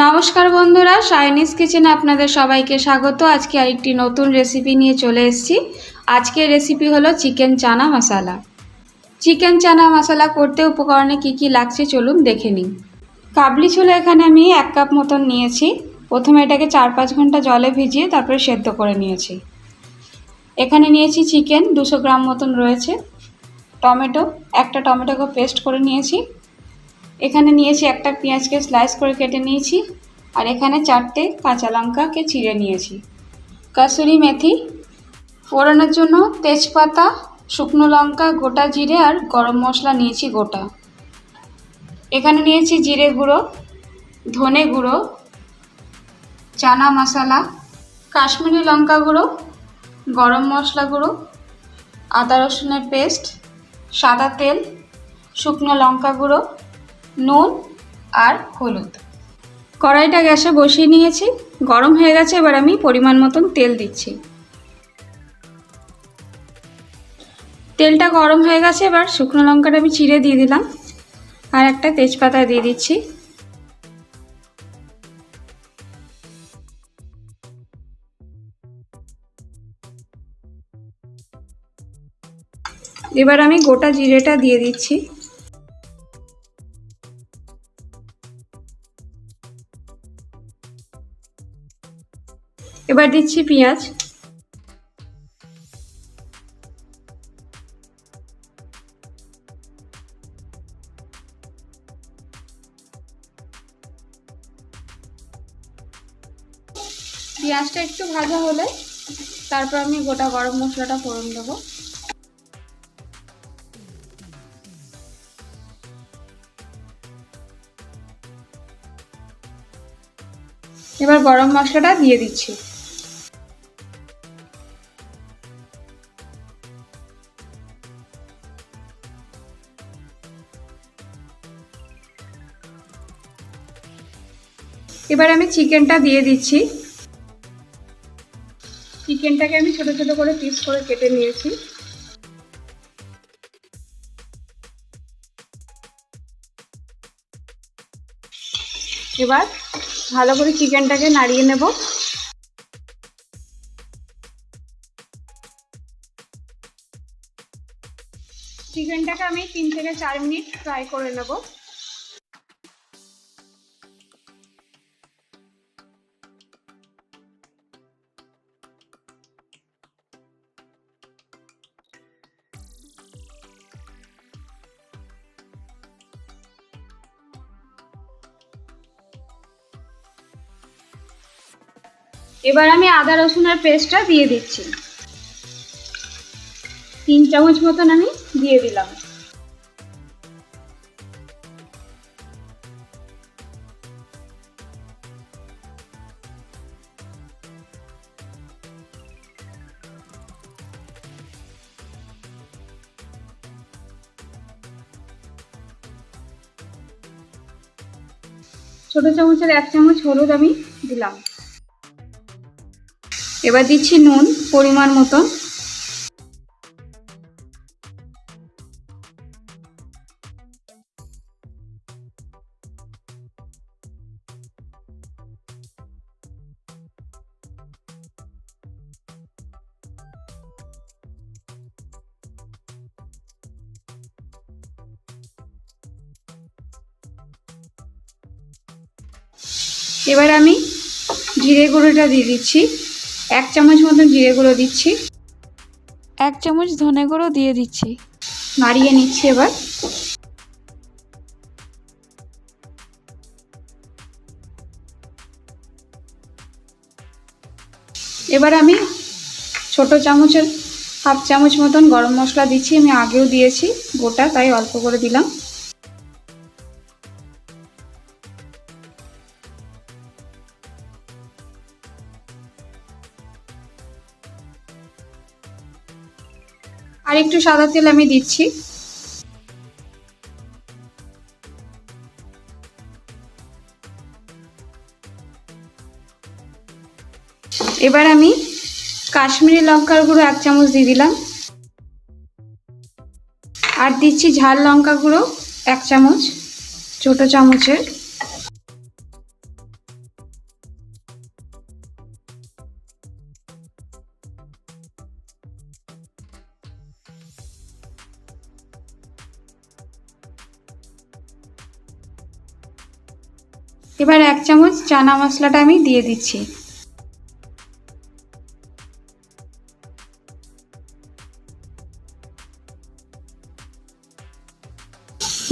নমস্কার বন্ধুরা, শাইনিজ কিচেনে আপনাদের সবাইকে স্বাগত। আজকে আরেকটি নতুন রেসিপি নিয়ে চলে এসেছি। আজকের রেসিপি হলো চিকেন চানা মশলা। চিকেন চানা মশলা করতে উপকরণে কি কি লাগছে চলুন দেখে নিই। কাবলি ছোলা এখানে আমি 1 কাপ মতন নিয়েছি। প্রথমে এটাকে 4-5 ঘন্টা জলে ভিজিয়ে তারপরে সেদ্ধ করে নিয়েছি। এখানে নিয়েছি চিকেন 200 গ্রাম মতন রয়েছে। টমেটো, একটা টমেটোকে পেস্ট করে নিয়েছি। এখানে নিয়েছি একটা পেঁয়াজকে স্লাইস করে কেটে নিয়েছি। আর এখানে 4টে কাঁচা লঙ্কাকে চিড়ে নিয়েছি। কাসুরি মেথি, ফোড়নের জন্য তেজপাতা, শুকনো লঙ্কা, গোটা জিরে আর গরম মশলা নিয়েছি গোটা। এখানে নিয়েছি জিরে গুঁড়ো, ধনে গুঁড়ো, চানা মশলা, কাশ্মীরি লঙ্কা গুঁড়ো, গরম মশলা গুঁড়ো, আদা রসুনের পেস্ট, সাদা তেল, শুকনো লঙ্কা গুঁড়ো, নুন আর হলুদ। কড়াইটা গ্যাসে বসিয়ে নিয়েছি, গরম হয়ে গেছে। এবার আমি পরিমাণ মতন তেল দিচ্ছি। তেলটা গরম হয়ে গেছে, এবার শুকনো লঙ্কাটা আমি চিড়ে দিয়ে দিলাম আর একটা তেজপাতা দিয়ে দিচ্ছি। এবার আমি গোটা জিরেটা দিয়ে দিচ্ছি। এবার দিচ্ছি পেঁয়াজ। পেঁয়াজটা একটু ভাজা হলে তারপর আমি গোটা গরম মশলাটা ফোড়ন দেবো। এবার গরম মশলাটা দিয়ে দিচ্ছি। এবার আমি চিকেনটা দিয়ে দিচ্ছি। চিকেনটাকে আমি ছোট ছোট করে পিস করে কেটে নিয়েছি। এবার ভালো করে চিকেনটাকে নাড়িয়ে নেব। চিকেনটাকে আমি 3 থেকে 4 মিনিট ফ্রাই করে নেব। এবার আমি আদা রসুনের পেস্টটা দিয়ে দিচ্ছি। 3 চামচ মতন আমি দিয়ে দিলাম। ছোট চামচের 1 চামচ হলুদ আমি দিলাম। এবার দিচ্ছি নুন পরিমাণ মতন। এবার আমি জিরে গুঁড়োটা দিয়ে দিচ্ছি। 1 চামচ মতন জিরে গুঁড়ো দিচ্ছি। 1 চামচ ধনে গুঁড়ো দিয়ে দিচ্ছি। নাড়িয়ে নিচ্ছি। এবার আমি ছোট চামচের 1/2 চামচ মতন গরম মশলা দিচ্ছি। আমি আগেও দিয়েছি গোটা, তাই অল্প করে দিলাম। আর একটু সাদা তেল আমি দিচ্ছি। এবার আমি কাশ্মীরি লঙ্কার গুঁড়ো 1 চামচ দিয়ে দিলাম। আর দিচ্ছি ঝাল লঙ্কা গুঁড়ো 1 চামচ ছোট চামচের। এবার 1 চামচ চানা মশলাটা আমি দিয়ে দিচ্ছি।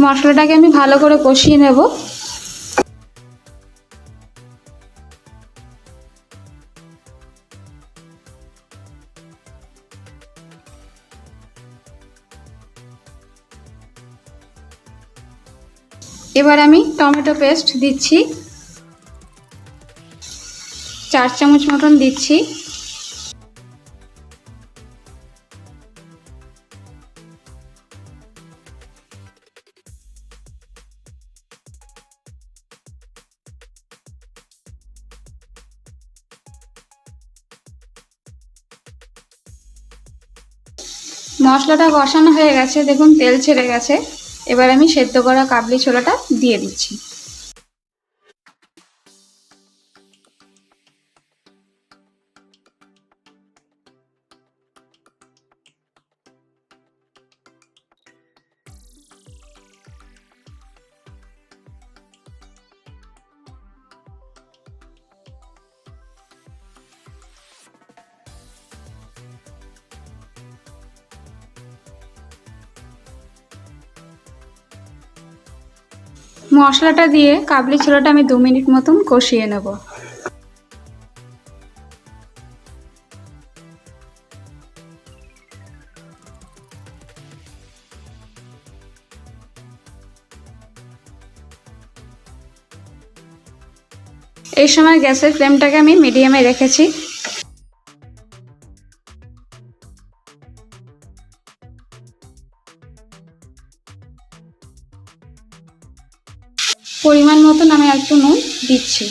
মশলাটাকে আমি ভালো করে কষিয়ে নেব। এবার আমি টমেটো পেস্ট দিচ্ছি, 4 চামচ মতন দিচ্ছি। মশলাটা কষানো হয়ে গেছে, দেখুন তেল ছেড়ে গেছে। এবার আমি সেদ্ধ করা কাবলি ছোলাটা দিয়ে দিচ্ছি। মশলাটা দিয়ে কাবলি ছোলাটা আমি 2 মিনিট মতন কষিয়ে নেব। এই সময় গ্যাসের ফ্লেমটাকে আমি মিডিয়ামে রেখেছি। পরিমাণ মতন আমি একটু নুন দিচ্ছি।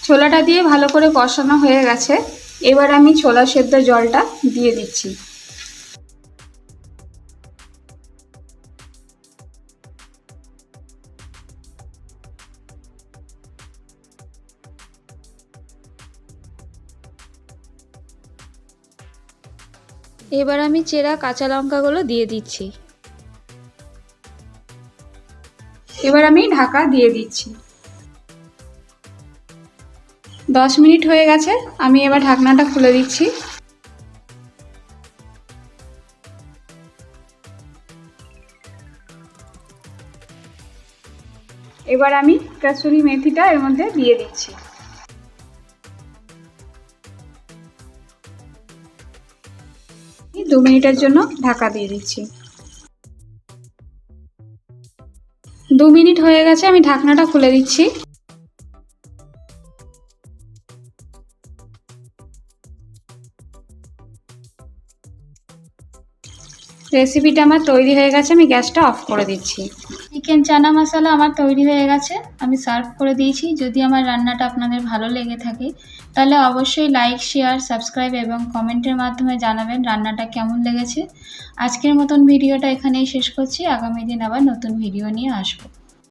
ছোলাটা দিয়ে ভালো করে কষানো হয়ে গেছে। এবার আমি ছোলা সেদ্ধ জলটা দিয়ে দিচ্ছি। এবার আমি চেরা কাঁচা লঙ্কাগুলো দিয়ে দিচ্ছি। এবার আমি ঢাকা দিয়ে দিচ্ছি। 10 মিনিট হয়ে গেছে, আমি এবার ঢাকনাটা খুলে দিচ্ছি। এবার আমি কাসুরি মেথিটা এর মধ্যে দিয়ে দিচ্ছি। দু মিনিটের জন্য ঢাকা দিয়ে দিচ্ছি। 2 মিনিট হয়ে গেছে, আমি ঢাকনাটা খুলে দিচ্ছি। রেসিপিটা আমার তৈরি হয়ে গেছে, আমি গ্যাসটা অফ করে দিচ্ছি। চিকেন চানা মশলা আমার তৈরি হয়ে গেছে, আমি সার্ভ করে দিয়েছি। যদি আমার রান্নাটা আপনাদের ভালো লেগে থাকে তাহলে অবশ্যই লাইক, শেয়ার, সাবস্ক্রাইব এবং কমেন্টের মাধ্যমে জানাবেন রান্নাটা কেমন লেগেছে। আজকের মতন ভিডিওটা এখানেই শেষ করছি। আগামী দিন আবার নতুন ভিডিও নিয়ে আসবো।